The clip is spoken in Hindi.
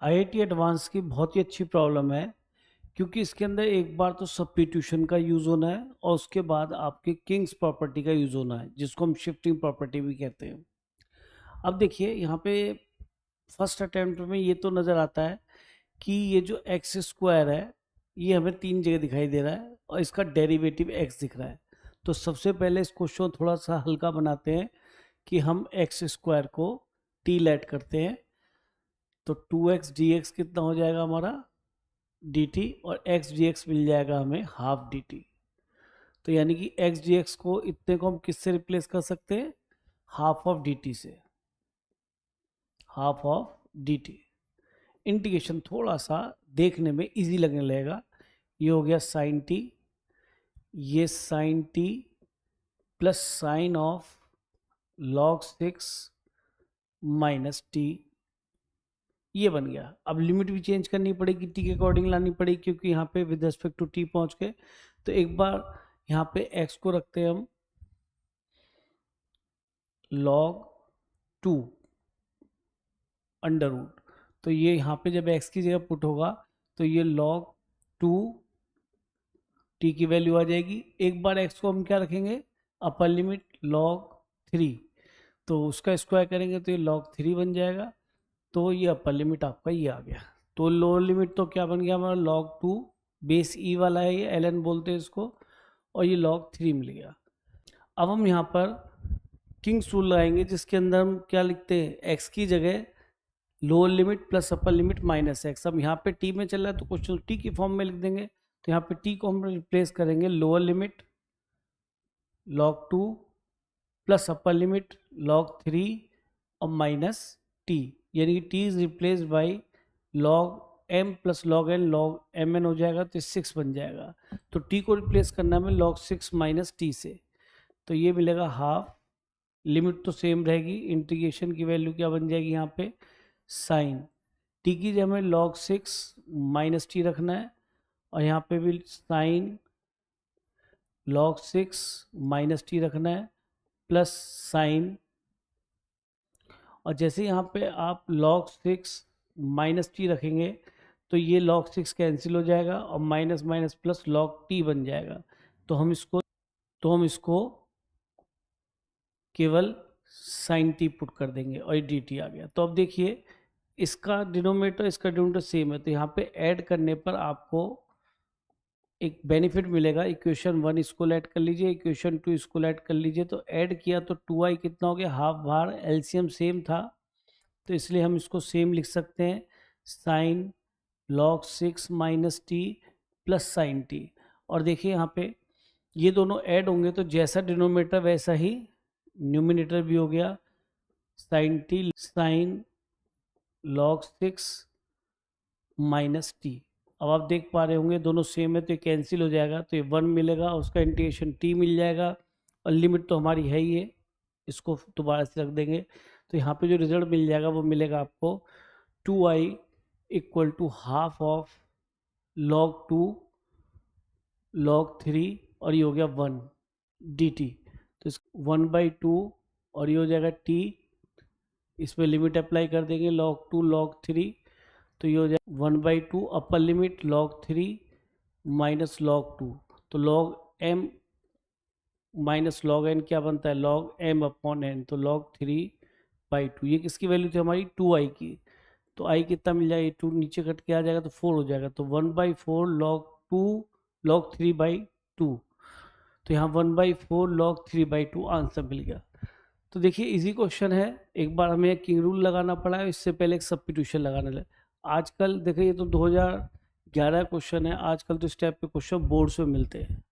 आईआईटी एडवांस की बहुत ही अच्छी प्रॉब्लम है, क्योंकि इसके अंदर एक बार तो सब्स्टिट्यूशन का यूज़ होना है और उसके बाद आपके किंग्स प्रॉपर्टी का यूज़ होना है, जिसको हम शिफ्टिंग प्रॉपर्टी भी कहते हैं। अब देखिए यहाँ पे फर्स्ट अटेम्प्ट में ये तो नज़र आता है कि ये जो एक्स स्क्वायर है ये हमें 3 जगह दिखाई दे रहा है और इसका डेरिवेटिव एक्स दिख रहा है। तो सबसे पहले इस क्वेश्चन को थोड़ा सा हल्का बनाते हैं कि हम एक्स स्क्वायर को टी लेट करते हैं। तो 2x dx कितना हो जाएगा हमारा dt, और x dx मिल जाएगा हमें हाफ dt। तो यानी कि x dx को इतने को हम किससे रिप्लेस कर सकते हैं, हाफ ऑफ dt से, हाफ ऑफ dt। इंटीग्रेशन थोड़ा सा देखने में इजी लगने लगेगा। ये हो गया साइन t, ये sine t plus sine of log 6 minus T, ये बन गया। अब लिमिट भी चेंज करनी पड़ेगी, टी के अकॉर्डिंग लानी पड़ेगी, क्योंकि यहाँ पे विद रिस्पेक्ट टू टी पहुंच गए। तो एक बार यहाँ पे x को रखते हैं हम log 2 अंडर रूट। तो ये यहाँ पे जब x की जगह पुट होगा तो ये log 2 t की वैल्यू आ जाएगी। एक बार x को हम क्या रखेंगे, अपर लिमिट log 3, तो उसका स्क्वायर करेंगे तो ये log 3 बन जाएगा। तो ये अपर लिमिट आपका ये आ गया। तो लोअर लिमिट तो क्या बन गया हमारा, log 2 बेस ई वाला है, ये ln बोलते हैं इसको, और ये log 3 मिल गया। अब हम यहाँ पर किंग्स रूल लगाएंगे, जिसके अंदर हम क्या लिखते हैं, x की जगह lower limit plus upper limit minus x. अब यहाँ पे t में चल रहा है तो क्वेश्चन t की फॉर्म में लिख देंगे। तो यहाँ पे t को हम रिप्लेस करेंगे lower limit log 2 plus upper limit log 3 और माइनस t, यानी कि t is replace by log m plus log n, log mn हो जाएगा, तो 6 बन जाएगा। तो t को रिप्लेस करना है log 6 माइनस टी से, तो ये मिलेगा हाफ। लिमिट तो सेम रहेगी, इंटीग्रेशन की वैल्यू क्या बन जाएगी यहाँ पे, साइन टी की जगह हमें log 6 माइनस टी रखना है, और यहाँ पे भी साइन log 6 माइनस टी रखना है प्लस साइन, और जैसे यहाँ पे आप log 6 माइनस टी रखेंगे तो ये log 6 कैंसिल हो जाएगा और minus minus plus log t बन जाएगा। तो हम इसको केवल साइन टी पुट कर देंगे और ये डी टी आ गया। तो अब देखिए इसका डिनोमिनेटर सेम है, तो यहाँ पे ऐड करने पर आपको एक बेनिफिट मिलेगा। इक्वेशन 1 इसको ऐड कर लीजिए, इक्वेशन 2 इसको ऐड कर लीजिए। तो ऐड किया तो 2i कितना हो गया, हाफ बार, एलसीएम सेम था तो इसलिए हम इसको सेम लिख सकते हैं, sine log 6 minus T plus sine T. और देखिए यहाँ पे ये दोनों ऐड होंगे तो जैसा डिनोमिनेटर वैसा ही न्यूमिनेटर भी हो गया, sine T sine log 6 minus T. अब आप देख पा रहे होंगे दोनों सेम है तो ये कैंसिल हो जाएगा, तो ये 1 मिलेगा, उसका इंटीग्रेशन t मिल जाएगा, और लिमिट तो हमारी है ही है, इसको दोबारा से रख देंगे। तो यहाँ पे जो रिजल्ट मिल जाएगा वो मिलेगा आपको 2i equal to half of log 2 log 3 और ये हो गया 1 dt। तो इस 1/2 और ये हो जाएगा t, इसमें लिमिट अप्लाई कर देंगे log 2 log 3, तो ये हो जाए 1/2 upper limit log 3 minus log 2। तो log m minus log n क्या बनता है, log m अपॉन n, तो log 3/2। ये किसकी वैल्यू थी हमारी, 2i की। तो i कितना मिल जाएगा, 2 नीचे कट के आ जाएगा तो 4 हो जाएगा, तो 1/4 log 2 log 3/2। तो यहाँ 1/4 log 3/2 आंसर मिल गया। तो देखिए इजी क्वेश्चन है, एक बार हमें किंग रूल लगाना पड़ा है, इससे पहले एक सब्स्टिट्यूशन लगाने लगे। आजकल देखिए ये तो 2011 क्वेश्चन है, आजकल तो इस टाइप के क्वेश्चन बोर्ड्स में मिलते हैं।